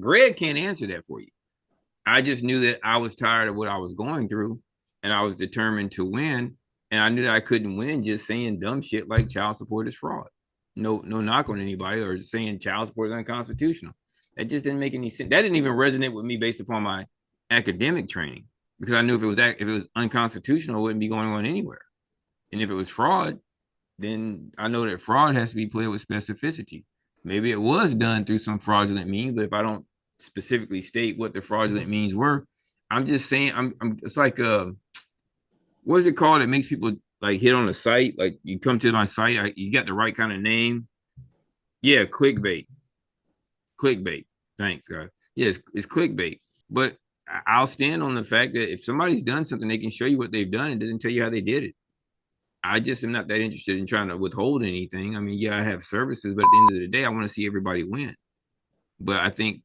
Greg can't answer that for you. I just knew that I was tired of what I was going through and I was determined to win. And I knew that I couldn't win just saying dumb shit like child support is fraud. No knock on anybody or saying child support is unconstitutional. That just didn't make any sense. That didn't even resonate with me based upon my academic training because I knew if it was unconstitutional, it wouldn't be going on anywhere. And if it was fraud, then I know that fraud has to be played with specificity. Maybe it was done through some fraudulent means, but if I don't specifically state what the fraudulent means were, I'm just saying it's like what is it called that makes people like hit on a site? Like you come to my site, you got the right kind of name. Yeah, clickbait. Clickbait. Thanks, guys. Yeah, it's clickbait. But I'll stand on the fact that if somebody's done something, they can show you what they've done. It doesn't tell you how they did it. I just am not that interested in trying to withhold anything. I mean, yeah, I have services, but at the end of the day, I want to see everybody win. But I think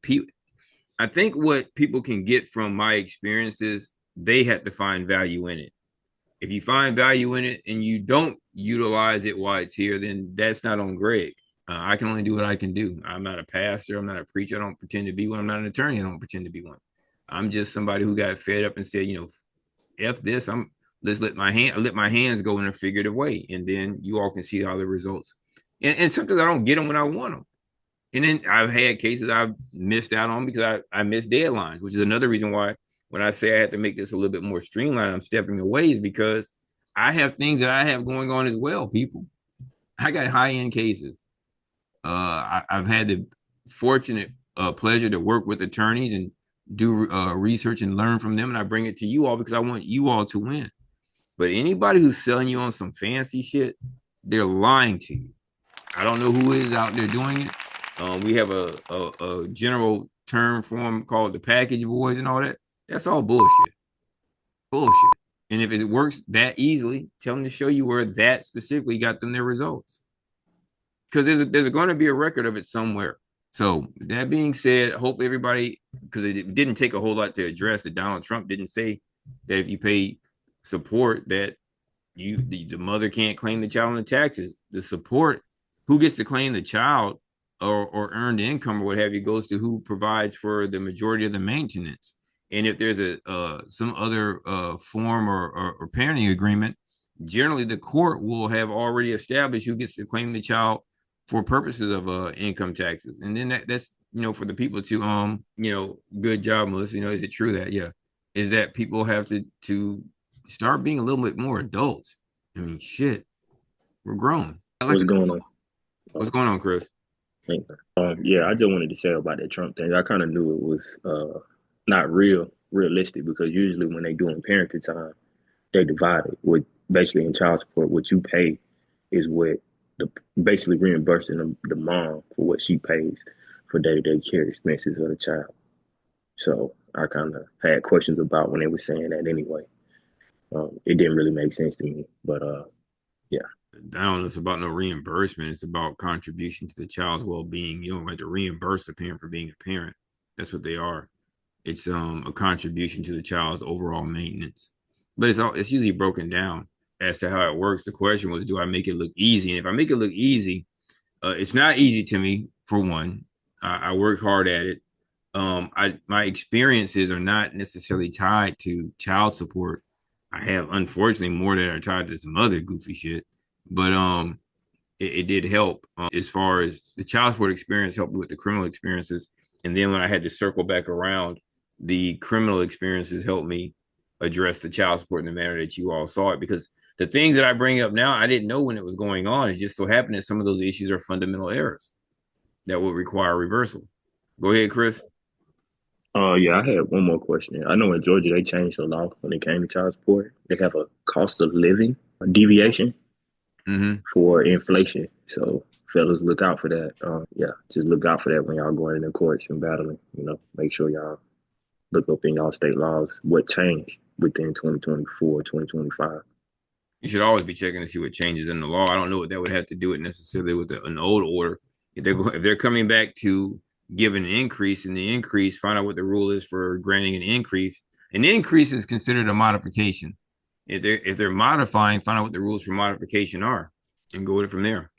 what people can get from my experiences, they have to find value in it. If you find value in it and you don't utilize it while it's here, then that's not on Greg. I can only do what I can do. I'm not a pastor. I'm not a preacher. I don't pretend to be one. I'm not an attorney. I don't pretend to be one. I'm just somebody who got fed up and said, F this. Let's let my hands go in a figurative way, and then you all can see how the results. And sometimes I don't get them when I want them. And then I've had cases I've missed out on because I missed deadlines, which is another reason why when I say I had to make this a little bit more streamlined, I'm stepping away is because I have things that I have going on as well, people. I got high end cases. I've had the fortunate pleasure to work with attorneys and do research and learn from them, and I bring it to you all because I want you all to win. But anybody who's selling you on some fancy shit, they're lying to you. I don't know who is out there doing it. We have a general term for them called the package boys and all that. That's all bullshit. Bullshit. And if it works that easily, tell them to show you where that specifically got them their results. Because there's going to be a record of it somewhere. So that being said, hopefully everybody, because it didn't take a whole lot to address that Donald Trump didn't say that if you pay support that the mother can't claim the child on the taxes. The support, who gets to claim the child or earned income or what have you, goes to who provides for the majority of the maintenance. And if there's some other form or parenting agreement, generally the court will have already established who gets to claim the child for purposes of income taxes. And then that's for the people to good job, Melissa. Is it true that is that people have to start being a little bit more adults. I mean, shit, we're grown. What's going on? What's going on, Chris? Yeah, I just wanted to say about that Trump thing. I kind of knew it was not realistic because usually when they doing parenting time, they divide it with basically in child support. What you pay is what the basically reimbursing the mom for what she pays for day-to-day care expenses of the child. So I kind of had questions about when they were saying that anyway. It didn't really make sense to me, but yeah. I don't know. It's about no reimbursement. It's about contribution to the child's well-being. You don't have to reimburse the parent for being a parent. That's what they are. It's a contribution to the child's overall maintenance. But it's usually broken down as to how it works. The question was, do I make it look easy? And if I make it look easy, it's not easy to me. For one, I work hard at it. My experiences are not necessarily tied to child support. I have unfortunately more that are tied to some other goofy shit, but it did help as far as the child support experience helped me with the criminal experiences, and then when I had to circle back around, the criminal experiences helped me address the child support in the manner that you all saw it because the things that I bring up now I didn't know when it was going on. It just so happened that some of those issues are fundamental errors that would require reversal. Go ahead, Chris. Yeah, I had one more question. I know in Georgia they changed the law when it came to child support. They have a cost of living deviation Mm-hmm. for inflation. So fellas, look out for that. Yeah, just look out for that when y'all going in the courts and battling. Make sure y'all look up in y'all state laws what changed within 2024, 2025. You should always be checking to see what changes in the law. I don't know what that would have to do with necessarily with an old order. If they're coming back to give an increase, and the increase, find out what the rule is for granting an increase. An increase is considered a modification. If they're modifying, find out what the rules for modification are, and go with it from there.